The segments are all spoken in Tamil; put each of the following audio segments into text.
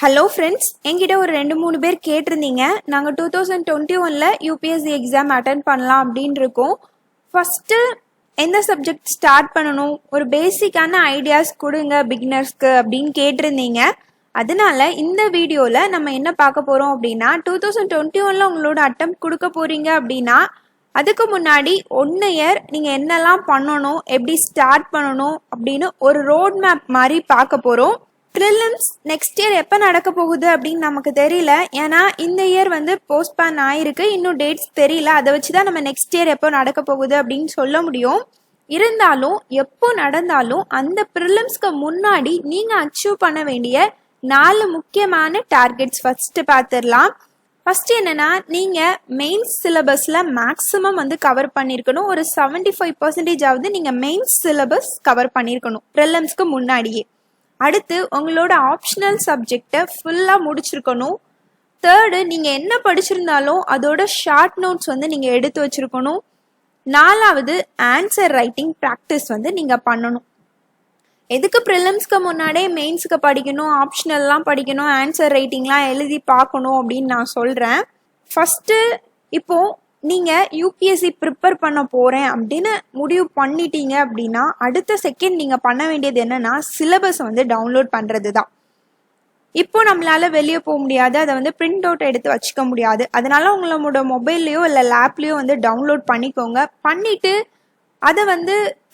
ஹலோ ஃப்ரெண்ட்ஸ், என்கிட்ட ஒரு 2-3 பேர் கேட்டிருந்தீங்க. நாங்கள் 2021 யூபிஎஸ்சி எக்ஸாம் அட்டன் பண்ணலாம் அப்படின்னு இருக்கோம். ஃபஸ்ட்டு எந்த சப்ஜெக்ட் ஸ்டார்ட் பண்ணணும், ஒரு பேசிக்கான ஐடியாஸ் கொடுங்க பிகினர்ஸ்க்கு அப்படின்னு கேட்டிருந்தீங்க. அதனால இந்த வீடியோவில் நம்ம என்ன பார்க்க போகிறோம் அப்படின்னா, 2021 உங்களோட அட்டம் கொடுக்க போகிறீங்க அப்படின்னா அதுக்கு முன்னாடி 1 இயர் நீங்கள் என்னெல்லாம் பண்ணணும், எப்படி ஸ்டார்ட் பண்ணணும் அப்படின்னு ஒரு ரோட் மேப் மாதிரி பார்க்க போகிறோம். ப்ரிலிம்ஸ் நெக்ஸ்ட் இயர் எப்போ நடக்க போகுது அப்படின்னு நமக்கு தெரியல. ஏன்னா இந்த இயர் போஸ்ட்பான் ஆயிருக்கு, இன்னும் டேட்ஸ் தெரியல. அதை வச்சு தான் நம்ம நெக்ஸ்ட் இயர் எப்போ நடக்க போகுது அப்படின்னு சொல்ல முடியும். இருந்தாலும் எப்போ நடந்தாலும் அந்த ப்ரிலிம்ஸ்க்கு முன்னாடி நீங்கள் அச்சீவ் பண்ண வேண்டிய 4 முக்கியமான டார்கெட்ஸ் ஃபர்ஸ்ட் பார்த்துடலாம். ஃபர்ஸ்ட் என்னன்னா, நீங்கள் மெயின்ஸ் சிலபஸில் மேக்ஸிமம் கவர் பண்ணியிருக்கணும். ஒரு 75% ஆவது நீங்கள் மெயின்ஸ் சிலபஸ் கவர் பண்ணியிருக்கணும் ப்ரிலிம்ஸ்க்கு முன்னாடியே. அடுத்து உங்களோட ஆப்ஷனல் சப்ஜெக்டை ஃபுல்லாக முடிச்சிருக்கணும். தேர்டு, நீங்கள் என்ன படிச்சிருந்தாலும் அதோட ஷார்ட் நோட்ஸ் நீங்கள் எடுத்து வச்சிருக்கணும். 4வது, ஆன்சர் ரைட்டிங் ப்ராக்டிஸ் நீங்கள் பண்ணணும். எதுக்கு ப்ரிலிம்ஸ்க்கு முன்னாடியே மெயின்ஸுக்கு படிக்கணும், ஆப்ஷனல்லாம் படிக்கணும், ஆன்சர் ரைட்டிங்லாம் எழுதி பார்க்கணும் அப்படின்னு நான் சொல்கிறேன். ஃபஸ்ட்டு இப்போது நீங்கள் யூபிஎஸ்சி ப்ரிப்பேர் பண்ண போகிறேன் அப்படின்னு முடிவு பண்ணிட்டீங்க அப்படின்னா அடுத்த செகண்ட் நீங்கள் பண்ண வேண்டியது என்னென்னா, சிலபஸை டவுன்லோட் பண்ணுறது தான். இப்போ நம்மளால் வெளியே போக முடியாது, அதை பிரிண்ட் அவுட் எடுத்து வச்சுக்க முடியாது. அதனால உங்களோட மொபைல்லையோ இல்லை லேப்லேயோ டவுன்லோட் பண்ணிக்கோங்க. பண்ணிவிட்டு அதை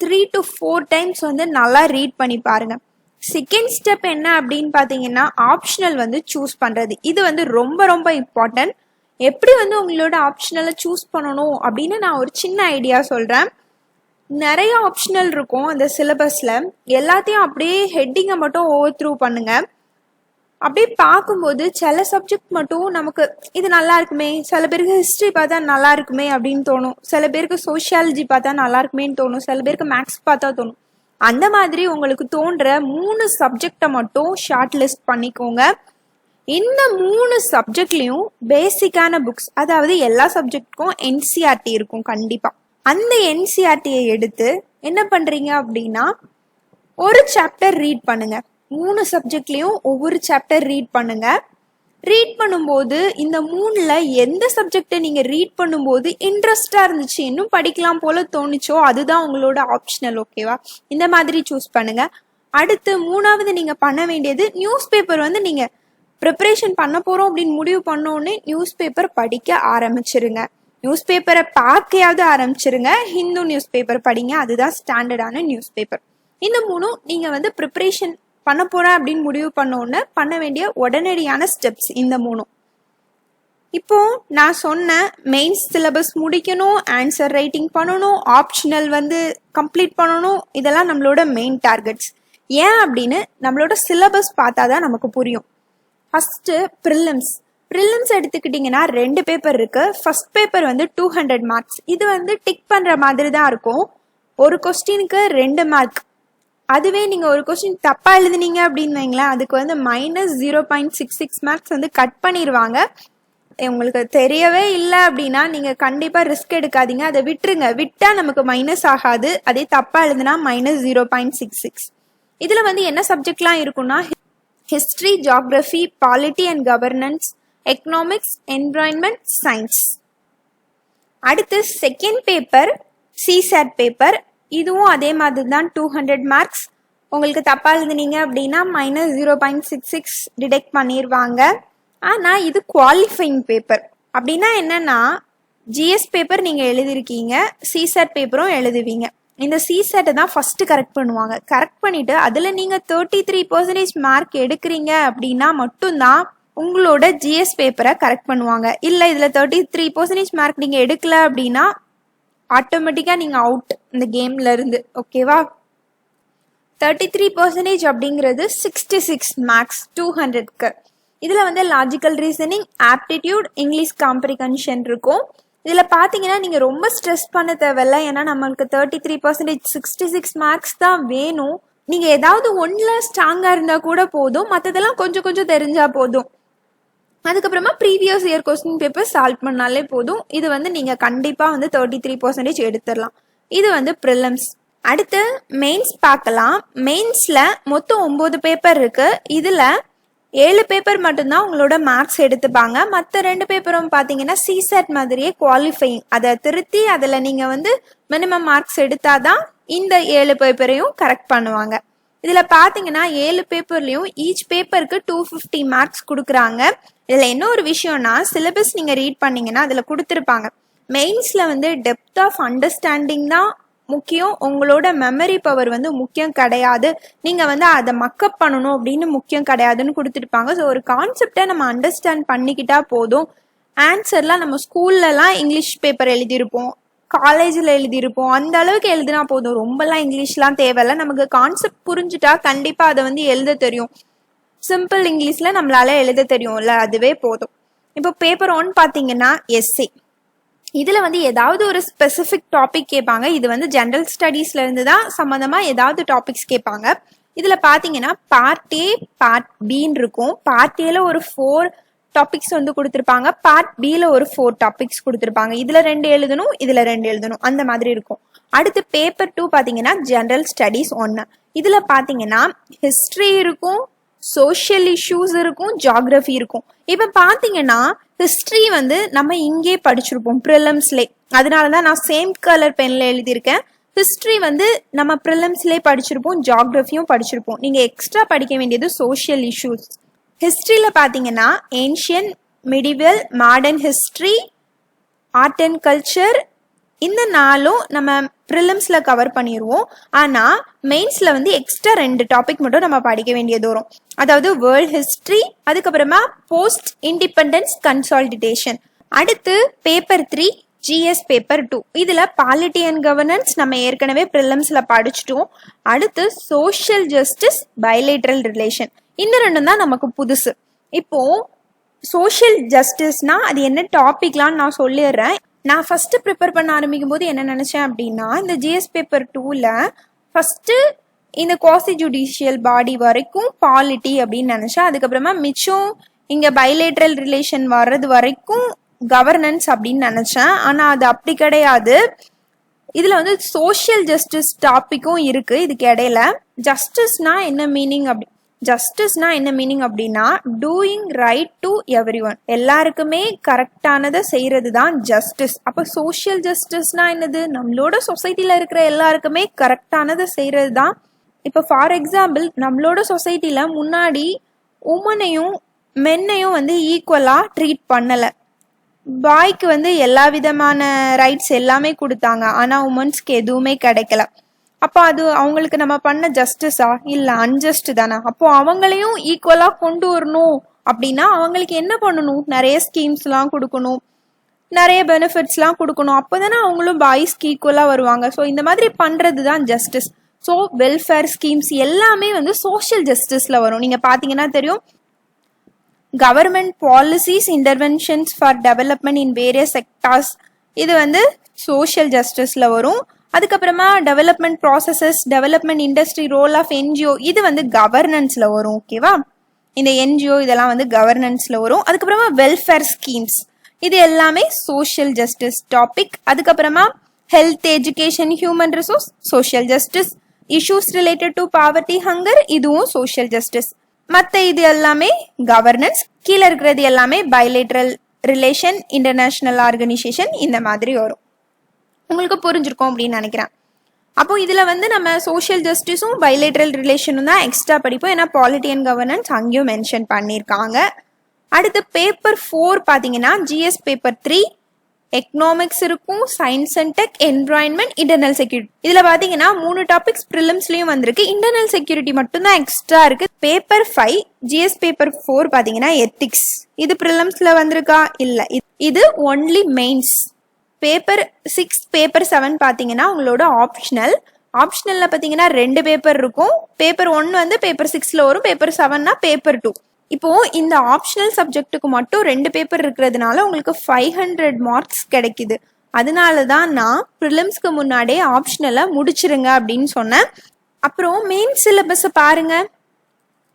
3 to 4 டைம்ஸ் நல்லா ரீட் பண்ணி பாருங்கள். செகண்ட் ஸ்டெப் என்ன அப்படின்னு பார்த்தீங்கன்னா, ஆப்ஷனல் சூஸ் பண்ணுறது. இது ரொம்ப ரொம்ப இம்பார்ட்டன்ட். எப்படி உங்களோட ஆப்ஷனலை சூஸ் பண்ணணும் அப்படின்னு நான் ஒரு சின்ன ஐடியா சொல்கிறேன். நிறைய ஆப்ஷனல் இருக்கும் அந்த சிலபஸில். எல்லாத்தையும் அப்படியே ஹெட்டிங்கை மட்டும் ஓவர் த்ரூ பண்ணுங்கள். அப்படியே பார்க்கும்போது சில சப்ஜெக்ட் மட்டும் நமக்கு இது நல்லா இருக்குமே, சில பேருக்கு ஹிஸ்ட்ரி பார்த்தா நல்லா இருக்குமே அப்படின்னு தோணும், சில பேருக்கு சோஷியாலஜி பார்த்தா நல்லா இருக்குமேன்னு தோணும், சில பேருக்கு மேக்ஸ் பார்த்தா தோணும். அந்த மாதிரி உங்களுக்கு தோன்ற 3 சப்ஜெக்டை மட்டும் ஷார்ட் லிஸ்ட் பண்ணிக்கோங்க. இந்த 3 சப்ஜெக்ட்லையும் பேசிக்கான புக்ஸ், அதாவது எல்லா சப்ஜெக்டுக்கும் என்சிஆர்டி இருக்கும் கண்டிப்பாக. அந்த என்சிஆர்டியை எடுத்து என்ன பண்ணுறீங்க அப்படின்னா, ஒரு சாப்டர் ரீட் பண்ணுங்க. 3 சப்ஜெக்ட்லையும் ஒவ்வொரு சாப்டர் ரீட் பண்ணுங்க. ரீட் பண்ணும்போது இந்த 3ல் எந்த சப்ஜெக்டை நீங்கள் ரீட் பண்ணும்போது இன்ட்ரெஸ்டாக இருந்துச்சு, இன்னும் படிக்கலாம் போல தோணுச்சோ அதுதான் உங்களோட ஆப்ஷனல். ஓகேவா? இந்த மாதிரி சூஸ் பண்ணுங்க. அடுத்து 3வது நீங்கள் பண்ண வேண்டியது, நியூஸ் பேப்பர் நீங்கள் ப்ரிப்பரேஷன் பண்ண போகிறோம் அப்படின்னு முடிவு பண்ணோன்னே நியூஸ் பேப்பர் படிக்க ஆரம்பிச்சிருங்க. நியூஸ் பேப்பரை பார்க்கையாவது ஆரம்பிச்சிருங்க. ஹிந்து நியூஸ் பேப்பர் படிங்க, அதுதான் ஸ்டாண்டர்டான நியூஸ் பேப்பர். இந்த 3 நீங்கள் ப்ரிப்பரேஷன் பண்ண போகிறேன் அப்படின்னு முடிவு பண்ணோன்னு பண்ண வேண்டிய உடனடியான ஸ்டெப்ஸ் இந்த 3. இப்போ நான் சொன்ன மெயின்ஸ் சிலபஸ் முடிக்கணும், ஆன்சர் ரைட்டிங் பண்ணணும், ஆப்ஷனல் கம்ப்ளீட் பண்ணணும், இதெல்லாம் நம்மளோட மெயின் டார்கெட்ஸ். ஏன் அப்படின்னு நம்மளோட சிலபஸ் பார்த்தா தான் நமக்கு புரியும். ஃபஸ்ட்டு ப்ரிலிம்ஸ் எடுத்துக்கிட்டிங்கன்னா 2 பேப்பர் இருக்குது. First paper 200 marks. இது டிக் பண்ணுற மாதிரி தான் இருக்கும். ஒரு கொஸ்டினுக்கு 2 மார்க். அதுவே நீங்கள் ஒரு கொஸ்டின் தப்பாக எழுதுனீங்க அப்படின்னு வைங்களேன், அதுக்கு -0.66 மார்க்ஸ் கட் பண்ணிடுவாங்க. உங்களுக்கு தெரியவே இல்லை அப்படின்னா நீங்கள் கண்டிப்பாக ரிஸ்க் எடுக்காதீங்க, அதை விட்டுருங்க. விட்டால் நமக்கு மைனஸ் ஆகாது. அதே தப்பாக எழுதுனா -0.66. இதில் என்ன சப்ஜெக்ட்லாம் இருக்குன்னா, history, geography, polity and governance, economics, environment, science. அடுத்து செகண்ட் பேப்பர் சிசாட் பேப்பர். இதுவும் அதே மாதிரி தான் 200 மார்க்ஸ். உங்களுக்கு தப்பாக எழுதுனீங்க அப்படின்னா -0.66 டிடெக்ட் பண்ணிடுவாங்க. ஆனால் இது குவாலிஃபைங் பேப்பர். அப்படின்னா என்னன்னா, ஜிஎஸ் பேப்பர் நீங்கள் எழுதிருக்கீங்க, சிசாட் பேப்பரும் எழுதுவீங்க. இந்த சிசாட்டை தான் ஃபஸ்ட்டு கரெக்ட் பண்ணுவாங்க. கரெக்ட் பண்ணிவிட்டு அதில் நீங்கள் 33% மார்க் எடுக்கிறீங்க அப்படின்னா மட்டும்தான் உங்களோட ஜிஎஸ் பேப்பரை கரெக்ட் பண்ணுவாங்க. இல்லை இதில் 33% மார்க் நீங்கள் எடுக்கல அப்படின்னா ஆட்டோமேட்டிக்காக நீங்கள் அவுட் இந்த கேம்ல இருந்து. ஓகேவா? 33% அப்படிங்கிறது 66 மார்க்ஸ் 200க்கு. இதில் logical reasoning, aptitude, English comprehension இருக்கும். இதில் பார்த்தீங்கன்னா நீங்கள் ரொம்ப ஸ்ட்ரெஸ் பண்ண தேவையில்ல. ஏன்னா நம்மளுக்கு 33% 66 மார்க்ஸ் தான் வேணும். நீங்கள் ஏதாவது ஒன்றில் ஸ்ட்ராங்காக இருந்தால் கூட போதும், மற்றதெல்லாம் கொஞ்சம் கொஞ்சம் தெரிஞ்சால் போதும். அதுக்கப்புறமா previous year question paper solve பண்ணாலே போதும். இது நீங்கள் கண்டிப்பாக 33% எடுத்துடலாம். இது ப்ரிலிம்ஸ். அடுத்து மெயின்ஸ் பார்க்கலாம். மெயின்ஸில் மொத்தம் 9 பேப்பர் இருக்குது. இதில் 7 பேப்பர் மட்டும்தான் உங்களோட மார்க்ஸ் எடுத்துப்பாங்க. மற்ற 2 பேப்பரும் பார்த்தீங்கன்னா சிசெட் மாதிரியே குவாலிஃபையிங், அதை திருத்தி அதில் நீங்கள் வந்து மினிமம் மார்க்ஸ் எடுத்தாதான் இந்த 7 பேப்பரையும் கரெக்ட் பண்ணுவாங்க. இதில் பார்த்தீங்கன்னா 7 பேப்பர்லையும் ஈச் பேப்பருக்கு 250 மார்க்ஸ் கொடுக்குறாங்க. இதில் என்ன ஒரு விஷயம்னா, சிலபஸ் நீங்கள் ரீட் பண்ணீங்கன்னா அதில் கொடுத்துருப்பாங்க, மெயின்ஸில் வந்து டெப்த் ஆஃப் அண்டர்ஸ்டாண்டிங் தான் முக்கியம், உங்களோட மெமரி பவர் வந்து முக்கியம் கிடையாது, நீங்கள் வந்து அதை மக்கப் பண்ணணும் அப்படின்னு முக்கியம் கிடையாதுன்னு கொடுத்துருப்பாங்க. ஸோ ஒரு கான்செப்டை நம்ம அண்டர்ஸ்டாண்ட் பண்ணிக்கிட்டா போதும். ஆன்சர்லாம் நம்ம ஸ்கூல்லலாம் இங்கிலீஷ் பேப்பர் எழுதியிருப்போம், காலேஜில் எழுதியிருப்போம், அந்த அளவுக்கு எழுதினா போதும், ரொம்பலாம் இங்கிலீஷ்லாம் தேவையில்ல. நமக்கு கான்செப்ட் புரிஞ்சுட்டா கண்டிப்பாக அதை வந்து எழுத தெரியும். சிம்பிள் இங்கிலீஷில் நம்மளால எழுத தெரியும்ல, அதுவே போதும். இப்போ பேப்பர் 1 பார்த்தீங்கன்னா எஸ்ஏ. இதில் வந்து ஏதாவது ஒரு ஸ்பெசிஃபிக் டாபிக் கேட்பாங்க. இது வந்து ஜென்ரல் ஸ்டடீஸ்ல இருந்து தான் சம்மந்தமாக ஏதாவது டாபிக்ஸ் கேட்பாங்க. இதில் பார்த்தீங்கன்னா பார்ட் ஏ பார்ட் பின்னு இருக்கும். பார்ட் ஏல ஒரு 4 டாபிக்ஸ் வந்து கொடுத்துருப்பாங்க, பார்ட் பியில் ஒரு 4 டாபிக்ஸ் கொடுத்துருப்பாங்க. இதில் 2 எழுதணும், இதில் 2 எழுதணும், அந்த மாதிரி இருக்கும். அடுத்து பேப்பர் 2 பார்த்தீங்கன்னா ஜென்ரல் ஸ்டடீஸ் 1. இதில் பார்த்தீங்கன்னா ஹிஸ்ட்ரி இருக்கும், சோஷியல் இஷ்யூஸ் இருக்கும், ஜியாகிரபி இருக்கும். இப்போ பார்த்தீங்கன்னா ஹிஸ்ட்ரி வந்து நம்ம இங்கே படிச்சிருப்போம் ப்ரிலிம்ஸ்லே, அதனால தான் நான் சேம் கலர் பென்ல எழுதியிருக்கேன். ஹிஸ்ட்ரி வந்து நம்ம ப்ரிலிம்ஸ்லே படிச்சிருப்போம், ஜியாகிரபியும் படிச்சிருப்போம். நீங்கள் எக்ஸ்ட்ரா படிக்க வேண்டியது சோஷியல் இஷ்யூஸ். ஹிஸ்ட்ரியில் பார்த்தீங்கன்னா ancient, medieval, modern history, art and culture, இந்த 4ம் நம்ம ப்ரிலிம்ஸில் கவர் பண்ணிடுவோம். ஆனால் மெயின்ஸில் வந்து எக்ஸ்ட்ரா 2 டாபிக் மட்டும் நம்ம படிக்க வேண்டியது வரும். அதாவது வேர்ல்ட் ஹிஸ்ட்ரி, அதுக்கப்புறமா போஸ்ட் இண்டிபெண்டன்ஸ் கன்சாலிடேஷன். அடுத்து பேப்பர் 3 ஜிஎஸ் பேப்பர் 2. இதில் பாலிட்டி அண்ட் கவர்னன்ஸ் நம்ம ஏற்கனவே ப்ரிலிம்ஸில் படிச்சுட்டோம். அடுத்து சோஷியல் ஜஸ்டிஸ், பைலேட்ரல் ரிலேஷன், இந்த 2 தான் நமக்கு புதுசு. இப்போ சோஷியல் ஜஸ்டிஸ்னா அது என்ன டாபிக்லான்னு நான் சொல்லிடுறேன். நான் ஃபஸ்ட்டு ப்ரிப்பேர் பண்ண ஆரம்பிக்கும் போது என்ன நினச்சேன் அப்படின்னா, இந்த ஜிஎஸ் பேப்பர் 2ல் ஃபஸ்ட்டு இந்த குவாசி ஜுடிஷியல் பாடி வரைக்கும் பாலிட்டி அப்படின்னு நினச்சேன். அதுக்கப்புறமா மிச்சம் இங்கே பைலேட்ரல் ரிலேஷன் வர்றது வரைக்கும் கவர்னன்ஸ் அப்படின்னு நினச்சேன். ஆனால் அது அப்படி கிடையாது. இதில் வந்து சோஷியல் ஜஸ்டிஸ் டாப்பிக்கும் இருக்குது இதுக்கு இடையில. ஜஸ்டிஸ்னா என்ன மீனிங் அப்படின்னா doing right to every one, எல்லாருக்குமே கரெக்டானதை செய்யறது தான் ஜஸ்டிஸ். அப்போ சோஷியல் ஜஸ்டிஸ்னா என்னது, நம்மளோட சொசைட்டியில் இருக்கிற எல்லாருக்குமே கரெக்டானதை செய்யறது தான். இப்போ ஃபார் எக்ஸாம்பிள் நம்மளோட சொசைட்டியில் முன்னாடி உமனையும் மென்னையும் வந்து ஈக்குவலாக ட்ரீட் பண்ணலை. பாய்க்கு வந்து எல்லா விதமான ரைட்ஸ் எல்லாமே கொடுத்தாங்க, ஆனால் உமன்ஸ்க்கு எதுவுமே கிடைக்கல. அப்போ அது அவங்களுக்கு நம்ம பண்ண ஜஸ்டிஸா, இல்லை அன்ஜஸ்ட் தானே. அப்போ அவங்களையும் ஈக்குவலாக கொண்டு வரணும் அப்படின்னா அவங்களுக்கு என்ன பண்ணணும், நிறைய ஸ்கீம்ஸ்லாம் கொடுக்கணும், நிறைய பெனிஃபிட்ஸ்லாம் கொடுக்கணும். அப்போ தானே அவங்களும் பாய்ஸ்க்கு ஈக்குவலாக வருவாங்க. ஸோ இந்த மாதிரி பண்ணுறது தான் ஜஸ்டிஸ். ஸோ வெல்ஃபேர் ஸ்கீம்ஸ் எல்லாமே வந்து சோஷியல் ஜஸ்டிஸில் வரும். நீங்கள் பார்த்தீங்கன்னா தெரியும், government policies, interventions for development in various sectors, இது வந்து சோஷியல் ஜஸ்டிஸில் வரும். அதுக்கப்புறமா development processes, development industry, role of NGO, இது வந்து கவர்னன்ஸில் வரும். ஓகேவா, இந்த என்ஜிஓ இதெல்லாம் வந்து கவர்னன்ஸில் வரும். அதுக்கப்புறமா வெல்ஃபேர் ஸ்கீம்ஸ், இது எல்லாமே சோஷியல் ஜஸ்டிஸ் டாபிக். அதுக்கப்புறமா health, education, human resource, social justice. Issues related to poverty, hunger, இதுவும் சோஷியல் ஜஸ்டிஸ். மற்ற இது எல்லாமே கவர்னன்ஸ். கீழே இருக்கிறது எல்லாமே பைலேட்ரல் ரிலேஷன், இன்டர்நேஷ்னல் ஆர்கனைசேஷன், இந்த மாதிரி வரும். உங்களுக்கு புரிஞ்சிருக்கும் அப்படின்னு நினைக்கிறேன். அப்போ இதில் வந்து நம்ம சோஷியல் ஜஸ்டிஸும் பைலேட்ரல் ரிலேஷனும் தான் எக்ஸ்ட்ரா படிப்போம், ஏன்னா பாலிட்டி அண்ட் கவர்னன்ஸ் அங்கேயும் மென்ஷன் பண்ணியிருக்காங்க. அடுத்து பேப்பர் 4 பார்த்தீங்கன்னா ஜிஎஸ் பேப்பர் 3 எக்கனாமிக்ஸ் இருக்கும், science and tech, environment, internal security. இதில் பார்த்தீங்கன்னா 3 டாபிக்ஸ் ப்ரிலிம்ஸ்லையும் வந்திருக்கு, இன்டர்னல் செக்யூரிட்டி மட்டும்தான் எக்ஸ்ட்ரா இருக்கு. பேப்பர் 5 ஜிஎஸ் பேப்பர் 4 பார்த்தீங்கன்னா எத்திக்ஸ், இது ப்ரிலிம்ஸ்ல வந்திருக்கா, இல்லை, இது ஒன்லி மெயின்ஸ். பேப்பர் 6 பேப்பர் 7 பார்த்தீங்கன்னா உங்களோட ஆப்ஷனலில் பார்த்தீங்கன்னா 2 பேப்பர் இருக்கும். பேப்பர் 1 வந்து பேப்பர் 6ல் வரும், பேப்பர் 7னா பேப்பர் 2. இப்போ இந்த ஆப்ஷனல் சப்ஜெக்ட்டுக்கு மட்டும் 2 பேப்பர் இருக்கிறதுனால உங்களுக்கு 500 மார்க்ஸ் கிடைக்குது. அதனால தான் நான் ப்ரிலிம்ஸ்க்கு முன்னாடியே ஆப்ஷனலை முடிச்சிருங்க அப்படின்னு சொன்னேன். அப்புறம் மெயின் சிலபஸை பாருங்க,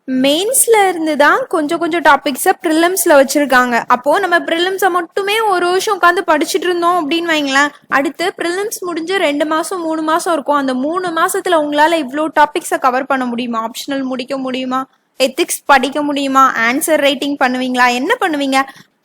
மெயின்ஸ்ல இருந்து தான் கொஞ்சம் டாபிக்ஸை ப்ரிலிம்ஸ்ல வச்சிருக்காங்க. அப்போ நம்ம ப்ரிலிம்ஸை மட்டுமே ஒரு வருஷம் உட்காந்து படிச்சுட்டு இருந்தோம் அப்படின்னு வைங்களேன், அடுத்து ப்ரிலிம்ஸ் முடிஞ்சு 2 மாசம் 3 மாசம் இருக்கும். அந்த 3 மாசத்துல உங்களால இவ்வளோ டாபிக்ஸை கவர் பண்ண முடியுமா, ஆப்ஷனல் முடிக்க முடியுமா? எத்திக்ஸ் படிக்க முடியுமா, ஆன்சர் ரைட்டிங் பண்ணுவீங்களா, என்ன பண்ணுவீங்க?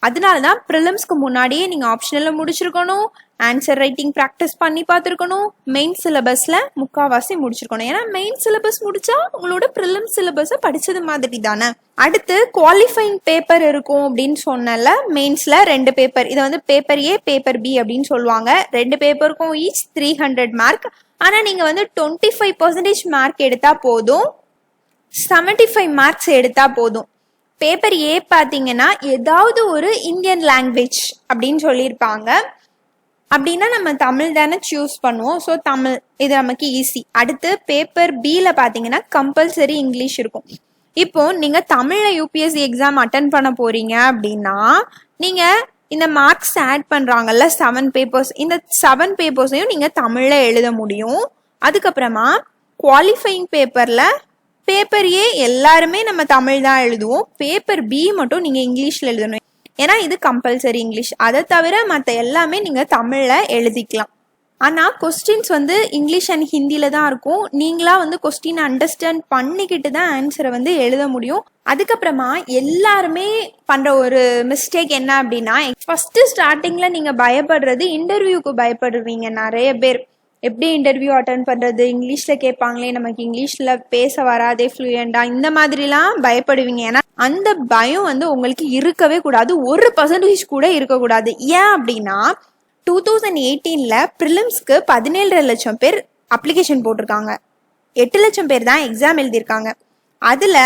அதனாலதான் ப்ரிலிம்ஸ்க்கு முன்னாடியே நீங்க ஆப்ஷனல்ல முடிச்சிருக்கணும், ஆன்சர் ரைட்டிங் ப்ராக்டிஸ் பண்ணி பார்த்துருக்கணும், மெயின் சிலபஸ்ல முக்காவாசி முடிச்சிருக்கணும். ஏன்னா மெயின் சிலபஸ் முடிச்சா உங்களோட ப்ரிலிம்ஸ் சிலபஸை படிச்சது மாதிரி தானே. அடுத்து குவாலிஃபைங் பேப்பர் இருக்கும் அப்படின்னு சொன்னல. மெயின்ஸ்ல 2 பேப்பர், இதை வந்து பேப்பர் ஏ பேப்பர் பி அப்படின்னு சொல்லுவாங்க. 2 பேப்பருக்கும் ஈச் 300 மார்க். ஆனா நீங்க வந்து 25% மார்க் எடுத்தா போதும், 75 மார்க்ஸ் எடுத்தா போதும். பேப்பர் ஏ பார்த்தீங்கன்னா ஏதாவது ஒரு இந்தியன் லாங்குவேஜ் அப்படின்னு சொல்லியிருப்பாங்க. அப்படின்னா நம்ம தமிழ் தானே சூஸ் பண்ணுவோம். ஸோ தமிழ், இது நமக்கு ஈஸி. அடுத்து பேப்பர் பியில் பார்த்தீங்கன்னா கம்பல்சரி இங்கிலீஷ் இருக்கும். இப்போ நீங்க தமிழ்ல யூபிஎஸ்சி எக்ஸாம் அட்டன் பண்ண போறீங்க அப்படின்னா நீங்க இந்த மார்க்ஸ் ஆட் பண்றாங்கல்ல 7 பேப்பர்ஸ், இந்த 7 பேப்பர்ஸையும் நீங்க தமிழ்ல எழுத முடியும். அதுக்கப்புறமா குவாலிஃபைங் பேப்பர்ல பேப்பர் ஏ எல்லாருமே நம்ம தமிழ் தான் எழுதுவோம், பேப்பர் பி மட்டும் நீங்க இங்கிலீஷ்ல எழுதணும். ஏன்னா இது கம்பல்சரி இங்கிலீஷ். அதை தவிர மற்ற எல்லாமே நீங்க தமிழ்ல எழுதிக்கலாம். ஆனா கொஸ்டின்ஸ் வந்து இங்கிலீஷ் அண்ட் ஹிந்தியில தான் இருக்கும். நீங்களா வந்து கொஸ்டின் அண்டர்ஸ்டாண்ட் பண்ணிக்கிட்டு தான் ஆன்சரை வந்து எழுத முடியும். அதுக்கப்புறமா எல்லாருமே பண்ற ஒரு மிஸ்டேக் என்ன அப்படின்னா, ஃபர்ஸ்ட் ஸ்டார்டிங்ல நீங்க பயப்படுறது இன்டர்வியூக்கு பயப்படுவீங்க. நிறைய பேர் எப்படி இன்டர்வியூ அட்டன் பண்றது, இங்கிலீஷ்ல கேட்பாங்களே, நமக்கு இங்கிலீஷ்ல பேச வராதே ஃப்ளூயண்டா, இந்த மாதிரிலாம் பயப்படுவீங்க. ஏன்னா அந்த பயம் வந்து உங்களுக்கு இருக்கவே கூடாது, 1% கூட இருக்கக்கூடாது. ஏன் அப்படின்னா 2018ல ப்ரிலிம்ஸ்க்கு 17.5 லட்சம் பேர் அப்ளிகேஷன் போட்டிருக்காங்க, 8 லட்சம் பேர் தான் எக்ஸாம் எழுதியிருக்காங்க. அதுல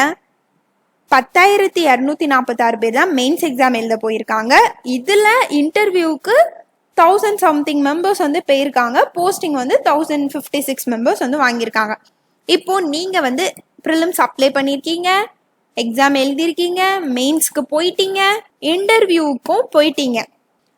10,246 பேர் தான் மெயின்ஸ் எக்ஸாம் எழுத போயிருக்காங்க. இதுல இன்டர்வியூக்கு 1000 சம்திங் மெம்பர்ஸ் வந்து போயிருக்காங்க. போஸ்டிங் வந்து 1056 மெம்பர்ஸ் வந்து வாங்கியிருக்காங்க. இப்போ நீங்க வந்து ப்ரிலிம்ஸ் அப்ளை பண்ணியிருக்கீங்க, எக்ஸாம் எழுதியிருக்கீங்க, மெயின்ஸ்க்கு போயிட்டீங்க, இன்டர்வியூக்கும் போயிட்டீங்க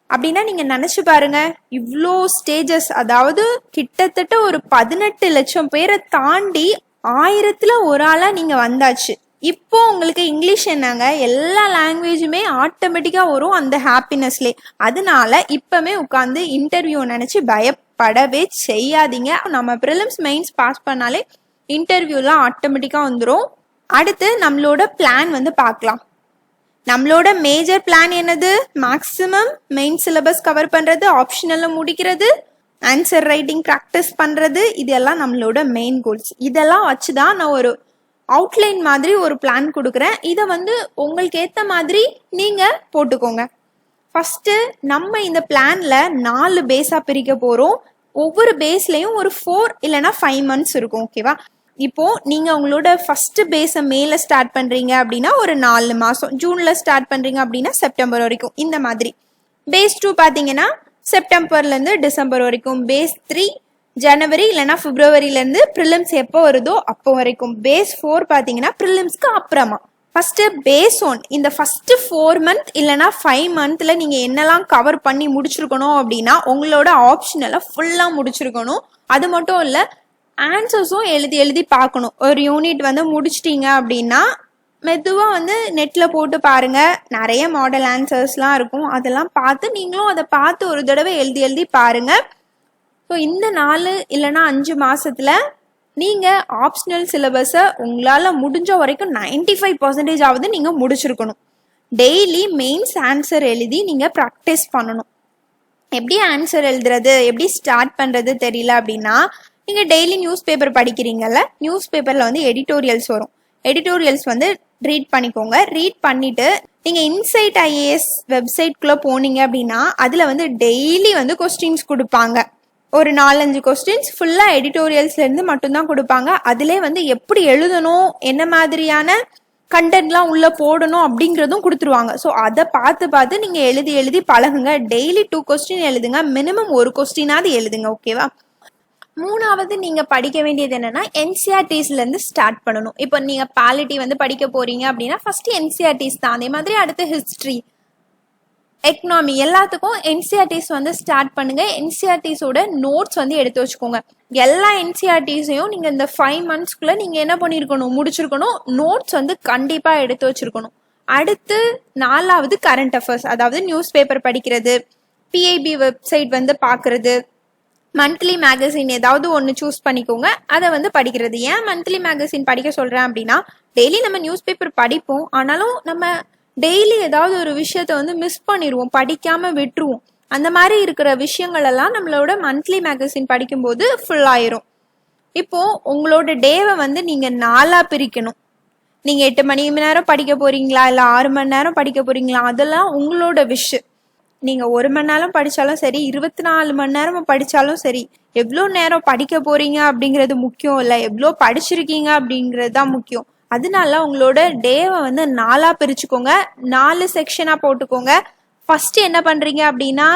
அப்படின்னா நீங்க நினைச்சு பாருங்க, இவ்வளோ ஸ்டேஜஸ், அதாவது கிட்டத்தட்ட ஒரு 18 லட்சம் பேரை தாண்டி 1000ல் ஒரு ஆளா நீங்க வந்தாச்சு. இப்போ உங்களுக்கு இங்கிலீஷ் என்னங்க, எல்லா லாங்குவேஜுமே ஆட்டோமேட்டிக்கா வரும் அந்த ஹாப்பினஸ்லே. அதனால இப்பமே உட்காந்து இன்டர்வியூ நினைச்சு பயப்படவே செய்யாதீங்க. நம்ம ப்ரிலிம்ஸ் மெயின்ஸ் பாஸ் பண்ணாலே இன்டர்வியூலாம் ஆட்டோமேட்டிக்கா வந்துடும். அடுத்து நம்மளோட பிளான் வந்து பார்க்கலாம். நம்மளோட மேஜர் பிளான் என்னது? மேக்ஸிமம் மெயின் சிலபஸ் கவர் பண்றது, ஆப்ஷனல்ல முடிக்கிறது, ஆன்சர் ரைட்டிங் ப்ராக்டிஸ் பண்றது, இதெல்லாம் நம்மளோட மெயின் கோல்ஸ். இதெல்லாம் வச்சுதான் நான் ஒரு அவுட்லைன் மாதிரி ஒரு பிளான் கொடுக்குறேன். இதை வந்து உங்களுக்கு ஏற்ற மாதிரி நீங்க போட்டுக்கோங்க. ஃபர்ஸ்ட் நம்ம இந்த பிளான்ல 4 பேஸா பிரிக்க போறோம். ஒவ்வொரு பேஸ்லயும் ஒரு 4 இல்லைன்னா 5 மந்த்ஸ் இருக்கும். ஓகேவா? இப்போ நீங்க உங்களோட ஃபர்ஸ்ட் பேஸை மேல ஸ்டார்ட் பண்றீங்க அப்படின்னா ஒரு 4 மாசம், ஜூன்ல ஸ்டார்ட் பண்றீங்க அப்படின்னா செப்டம்பர் வரைக்கும், இந்த மாதிரி. பேஸ் 2 பாத்தீங்கன்னா செப்டம்பர்ல இருந்து டிசம்பர் வரைக்கும். பேஸ் 3 ஜனவரி இல்லைன்னா பிப்ரவரியில இருந்து ப்ரிலிம்ஸ் எப்போ வருதோ அப்போ வரைக்கும். பேஸ் 4 பாத்தீங்கன்னா ப்ரிலிம்ஸ்க்கு அப்புறமா. ஃபர்ஸ்ட் பேஸ் 1 இந்த ஃபர்ஸ்ட் 4 மந்த் இல்லைன்னா 5 மந்த்ல நீங்க என்னெல்லாம் கவர் பண்ணி முடிச்சிருக்கணும் அப்படின்னா உங்களோட ஆப்ஷனலை ஃபுல்லா முடிச்சிருக்கணும். அது மட்டும் இல்ல, ஆன்சர்ஸும் எழுதி எழுதி பார்க்கணும். ஒரு யூனிட் வந்து முடிச்சிட்டீங்க அப்படின்னா மெதுவா வந்து நெட்ல போட்டு பாருங்க, நிறைய மாடல் ஆன்சர்ஸ்லாம் இருக்கும், அதெல்லாம் பார்த்து நீங்களும் அதை பார்த்து ஒரு தடவை எழுதி எழுதி பாருங்க. ஸோ இந்த 4 இல்லைன்னா 5 மாசத்துல நீங்க ஆப்ஷனல் சிலபஸை உங்களால முடிஞ்ச வரைக்கும் 95% ஆவது நீங்க முடிச்சிருக்கணும். டெய்லி மெயின்ஸ் ஆன்சர் எழுதி நீங்க ப்ராக்டிஸ் பண்ணணும். எப்படி ஆன்சர் எழுதுறது, எப்படி ஸ்டார்ட் பண்றது தெரியல அப்படின்னா நீங்க டெய்லி நியூஸ் பேப்பர் படிக்கிறீங்கல்ல, நியூஸ் பேப்பர்ல வந்து எடிட்டோரியல்ஸ் வரும். எடிட்டோரியல்ஸ் வந்து ரீட் பண்ணிக்கோங்க. ரீட் பண்ணிட்டு நீங்க இன்சைட் ஐஏஎஸ் வெப்சைட்குள்ள போனீங்க அப்படின்னா அதுல வந்து டெய்லி வந்து கொஸ்டின்ஸ் கொடுப்பாங்க. ஒரு 4-5 கொஸ்டின்ஸ் ஃபுல்லா எடிட்டோரியல்ஸ்ல இருந்து மட்டும்தான் கொடுப்பாங்க. அதுல வந்து எப்படி எழுதணும், என்ன மாதிரியான கண்டென்ட்லாம் உள்ள போடணும் அப்படிங்கிறதும் கொடுத்துருவாங்க. ஸோ அதை பார்த்து பார்த்து நீங்க எழுதி எழுதி பழகுங்க. டெய்லி 2 கொஸ்டின் எழுதுங்க, மினிமம் 1 கொஸ்டினாவது எழுதுங்க. ஓகேவா? 3வது நீங்க படிக்க வேண்டியது என்னன்னா என்சிஆர்டிஸ்ல இருந்து ஸ்டார்ட் பண்ணணும். இப்போ நீங்க பாலிட்டி வந்து படிக்க போறீங்க அப்படின்னா ஃபர்ஸ்ட் என்சிஆர்டிஸ் தான். அதே மாதிரி அடுத்து ஹிஸ்டரி, எக்கனாமி, எல்லாத்துக்கும் என்சிஆர்டிஸ் வந்து ஸ்டார்ட் பண்ணுங்க. என்சிஆர்டிஸோட நோட்ஸ் வந்து எடுத்து வச்சுக்கோங்க. எல்லா என்சிஆர்டிஸையும் நீங்க இந்த 5 மந்த்ஸ்க்குள்ள நீங்க என்ன பண்ணிருக்கணும், முடிச்சிருக்கணும். நோட்ஸ் வந்து கண்டிப்பா எடுத்து வச்சிருக்கணும். அடுத்து 4வது கரண்ட் அஃபேர்ஸ், அதாவது நியூஸ் பேப்பர் படிக்கிறது, பிஐபி வெப்சைட் வந்து பாக்குறது, மந்த்லி மேகசின் ஏதாவது ஒன்று சூஸ் பண்ணிக்கோங்க, அதை வந்து படிக்கிறது. ஏன் மந்த்லி மேகசின் படிக்க சொல்கிறேன் அப்படின்னா, டெய்லி நம்ம நியூஸ் பேப்பர் படிப்போம், ஆனாலும் நம்ம டெய்லி ஏதாவது ஒரு விஷயத்த வந்து மிஸ் பண்ணிடுவோம், படிக்காமல் விட்டுருவோம். அந்த மாதிரி இருக்கிற விஷயங்கள் எல்லாம் நம்மளோட மந்த்லி மேகசின் படிக்கும்போது ஃபுல் ஆயிரும். இப்போது உங்களோட டேவை வந்து நீங்கள் 4ஆக பிரிக்கணும். நீங்கள் 8 மணி நேரம் படிக்க போகிறீங்களா இல்லை 6 மணி நேரம் படிக்க போகிறீங்களா, அதெல்லாம் உங்களோட விஷயம். நீங்கள் 1 மணி நேரம் படித்தாலும் சரி, 24 மணி நேரம் படித்தாலும் சரி, எவ்வளோ நேரம் படிக்க போகிறீங்க அப்படிங்கிறது முக்கியம் இல்லை, எவ்வளோ படிச்சிருக்கீங்க அப்படிங்கிறது தான் முக்கியம். அதனால உங்களோட டேவை வந்து 4ஆக பிரிச்சுக்கோங்க, 4 செக்ஷனாக போட்டுக்கோங்க. ஃபஸ்ட்டு என்ன பண்ணுறீங்க அப்படின்னா,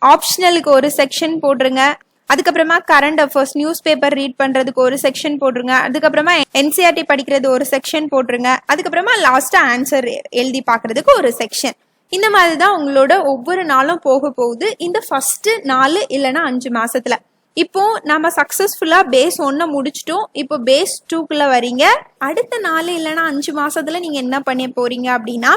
ஆப்ஷனலுக்கு ஒரு செக்ஷன் போட்டுருங்க. அதுக்கப்புறமா current affairs news paper read பண்ணுறதுக்கு ஒரு செக்ஷன் போட்டுருங்க. அதுக்கப்புறமா என்சிஆர்டி படிக்கிறது ஒரு செக்ஷன் போட்டுருங்க. அதுக்கப்புறமா லாஸ்ட்டாக ஆன்சர் எழுதி பார்க்குறதுக்கு ஒரு செக்ஷன். இந்த மாதிரி தான் உங்களோட ஒவ்வொரு நாளும் போக போகுது இந்த ஃபர்ஸ்ட் 4 இல்லைன்னா 5 மாசத்துல. இப்போ நம்ம சக்சஸ்ஃபுல்லா பேஸ் 1 முடிச்சிட்டோம். இப்போ பேஸ் 2க்குள்ள வரீங்க. அடுத்த 4 இல்லைன்னா 5 மாசத்துல நீங்க என்ன பண்ண போறீங்க அப்படின்னா,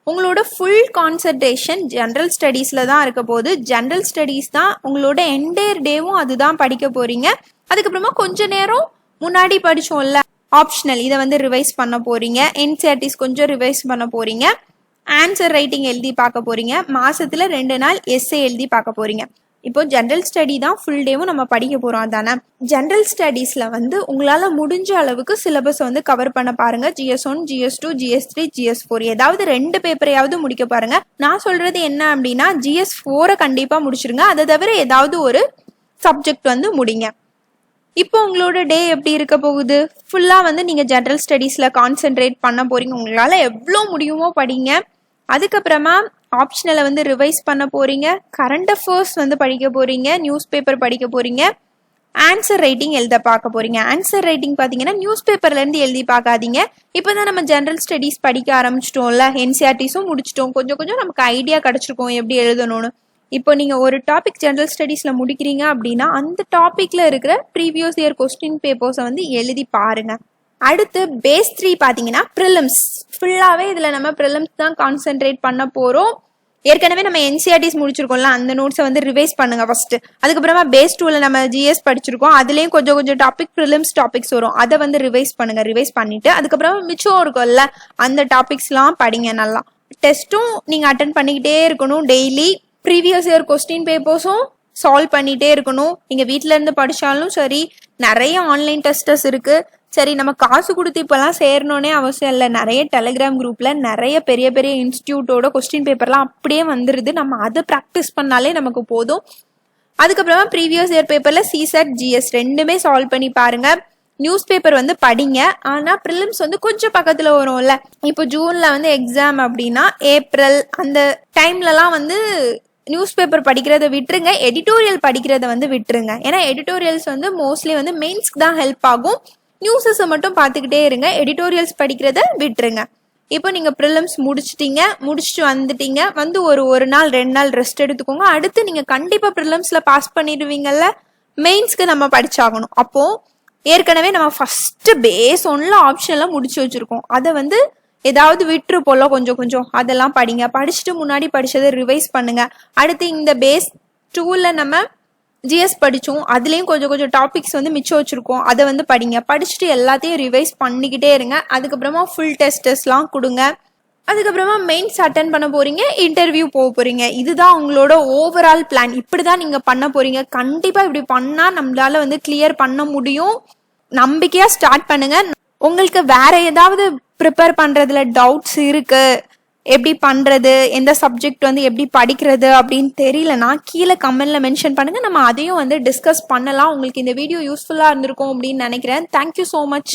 உங்களோட ஃபுல் கான்சன்ட்ரேஷன் ஜென்ரல் ஸ்டடீஸ்ல தான் இருக்க போகுது. ஜென்ரல் ஸ்டடீஸ் தான் உங்களோட என்டையர் டேவும் அதுதான் படிக்க போறீங்க. அதுக்கப்புறமா கொஞ்ச நேரம் முன்னாடி படிச்சோம்ல ஆப்ஷனல், இதை வந்து ரிவைஸ் பண்ண போறீங்க. என்சிஆர்டிஸ் கொஞ்சம் ரிவைஸ் பண்ண போறீங்க. ஆன்சர் ரைட்டிங் எழுதி பார்க்க போறீங்க. மாசத்துல 2 நாள் எஸ்ஏ எழுதி பார்க்க போறீங்க. இப்போ ஜென்ரல் ஸ்டடி தான் ஃபுல் டேவும் நம்ம படிக்க போறோம். அதானே ஜென்ரல் ஸ்டடீஸ்ல வந்து உங்களால முடிஞ்ச அளவுக்கு சிலபஸ் வந்து கவர் பண்ண பாருங்க. GS1, GS2, GS3, GS4 ஏதாவது 2 பேப்பரையாவது முடிக்க பாருங்க. நான் சொல்றது என்ன அப்படின்னா, GS4 கண்டிப்பா முடிச்சிருங்க. அதை தவிர ஏதாவது ஒரு சப்ஜெக்ட் வந்து முடிங்க. இப்போ உங்களோட டே எப்படி இருக்க போகுது? ஃபுல்லா வந்து நீங்க ஜென்ரல் ஸ்டடீஸ்ல கான்சென்ட்ரேட் பண்ண போறீங்க. உங்களால எவ்வளோ முடியுமோ படிங்க. அதுக்கப்புறமா ஆப்ஷனலை வந்து ரிவைஸ் பண்ண போறீங்க. கரண்ட் அஃபேர்ஸ் வந்து படிக்க போறீங்க. நியூஸ் பேப்பர் படிக்க போறீங்க. ஆன்சர் ரைட்டிங் எழுத பார்க்க போறீங்க. ஆன்சர் ரைட்டிங் பார்த்தீங்கன்னா நியூஸ் பேப்பர்ல இருந்து எழுதி பார்க்காதீங்க. இப்போதான் நம்ம ஜென்ரல் ஸ்டடீஸ் படிக்க ஆரம்பிச்சிட்டோம்ல, என்சிஆர்டிஸும் முடிச்சிட்டோம், கொஞ்சம் கொஞ்சம் நமக்கு ஐடியா கிடைச்சிருக்கோம் எப்படி எழுதணும்னு. இப்போ நீங்க ஒரு டாபிக் ஜென்ரல் ஸ்டடீஸ்ல முடிக்கிறீங்க அப்படின்னா, அந்த டாபிக்ல இருக்கிற ப்ரீவியஸ் இயர் கொஸ்டின் பேப்பர்ஸை வந்து எழுதி பாருங்க. அடுத்து பேஸ் 3 பார்த்தீங்கன்னா ப்ரிலிம்ஸ். ஃபுல்லாகவே இதில் நம்ம ப்ரிலிம்ஸ் தான் கான்சென்ட்ரேட் பண்ண போகிறோம். ஏற்கனவே நம்ம என்சிஆர்டிஸ் முடிச்சிருக்கோம்ல, அந்த நோட்ஸை வந்து ரிவைஸ் பண்ணுங்க ஃபர்ஸ்ட். அதுக்கப்புறமா பேஸ் 2ல நம்ம ஜிஎஸ் படிச்சிருக்கோம், அதுலேயும் கொஞ்சம் கொஞ்சம் டாபிக் ப்ரிலிம்ஸ் டாபிக்ஸ் வரும், அதை வந்து ரிவைஸ் பண்ணுங்க. ரிவைஸ் பண்ணிட்டு அதுக்கப்புறமா மிச்சம் இருக்கும்ல அந்த டாபிக்ஸ்லாம் படிங்க. நல்லா டெஸ்ட்டும் நீங்கள் அட்டன் பண்ணிக்கிட்டே இருக்கணும். டெய்லி ப்ரீவியஸ் இயர் கொஸ்டின் பேப்பர்ஸும் சால்வ் பண்ணிகிட்டே இருக்கணும். நீங்கள் வீட்டில இருந்து படித்தாலும் சரி, நிறைய ஆன்லைன் டெஸ்டர்ஸ் இருக்கு. சரி, நம்ம காசு கொடுத்து இப்போல்லாம் சேரணுன்னே அவசியம் இல்லை. நிறைய டெலிகிராம் குரூப்ல நிறைய பெரிய பெரிய இன்ஸ்டியூட்டோட கொஸ்டின் பேப்பர்லாம் அப்படியே வந்துடுது. நம்ம அதை ப்ராக்டிஸ் பண்ணாலே நமக்கு போதும். அதுக்கப்புறமா ப்ரீவியஸ் இயர் பேப்பர்ல சிசெட் ஜிஎஸ் ரெண்டுமே சால்வ் பண்ணி பாருங்க. நியூஸ் பேப்பர் வந்து படிங்க. ஆனால் ப்ரிலிம்ஸ் வந்து கொஞ்சம் பக்கத்தில் வரும்ல. இப்போ ஜூன்ல வந்து எக்ஸாம் அப்படின்னா ஏப்ரல் அந்த டைம்லலாம் வந்து நியூஸ் பேப்பர் படிக்கிறத விட்டுருங்க, எடிட்டோரியல் படிக்கிறத வந்து விட்டுருங்க. ஏன்னா எடிட்டோரியல்ஸ் வந்து மோஸ்ட்லி வந்து மெயின்ஸ்க்கு தான் ஹெல்ப் ஆகும். நியூஸஸை மட்டும் பார்த்துக்கிட்டே இருங்க, எடிட்டோரியல்ஸ் படிக்கிறத விட்டுருங்க. இப்போ நீங்கள் ப்ரிலிம்ஸ் முடிச்சுட்டு வந்துட்டீங்க. வந்து ஒரு நாள் 2 நாள் ரெஸ்ட் எடுத்துக்கோங்க. அடுத்து நீங்கள் கண்டிப்பாக ப்ரிலிம்ஸில் பாஸ் பண்ணிடுவீங்கல்ல. மெயின்ஸ்க்கு நம்ம படிச்சாகணும். அப்போது ஏற்கனவே நம்ம ஃபஸ்ட்டு பேஸ் 1ல ஆப்ஷன்லாம் முடிச்சு வச்சுருக்கோம். அதை வந்து ஏதாவது விட்டுரு போல கொஞ்சம் கொஞ்சம் அதெல்லாம் படிங்க. படிச்சுட்டு முன்னாடி படிச்சதை ரிவைஸ் பண்ணுங்க. அடுத்து இந்த பேஸ் 2ல நம்ம ஜிஎஸ் படித்தோம், அதுலேயும் கொஞ்சம் கொஞ்சம் டாபிக்ஸ் வந்து மிச்சம் வச்சுருக்கோம், அதை வந்து படிங்க. படிச்சுட்டு எல்லாத்தையும் ரிவைஸ் பண்ணிக்கிட்டே இருங்க. அதுக்கப்புறமா ஃபுல் டெஸ்ட்லாம் கொடுங்க. அதுக்கப்புறமா மெயின்ஸ் அட்டன் பண்ண போறீங்க, இன்டர்வியூ போக போறீங்க. இதுதான் உங்களோட ஓவரால் பிளான். இப்படி தான் நீங்கள் பண்ண போறீங்க. கண்டிப்பாக இப்படி பண்ணால் நம்மளால வந்து கிளியர் பண்ண முடியும். நம்பிக்கையாக ஸ்டார்ட் பண்ணுங்க. உங்களுக்கு வேற ஏதாவது ப்ரிப்பேர் பண்ணுறதுல டவுட்ஸ் இருக்கு, எப்படி பண்ணுறது, எந்த சப்ஜெக்ட் வந்து எப்படி படிக்கிறது அப்படின்னு தெரியலனா கீழே கமெண்ட்ல மென்ஷன் பண்ணுங்க. நம்ம அதையும் வந்து டிஸ்கஸ் பண்ணலாம். உங்களுக்கு இந்த வீடியோ யூஸ்ஃபுல்லாக இருந்திருக்கும் அப்படின்னு நினைக்கிறேன். Thank you so much.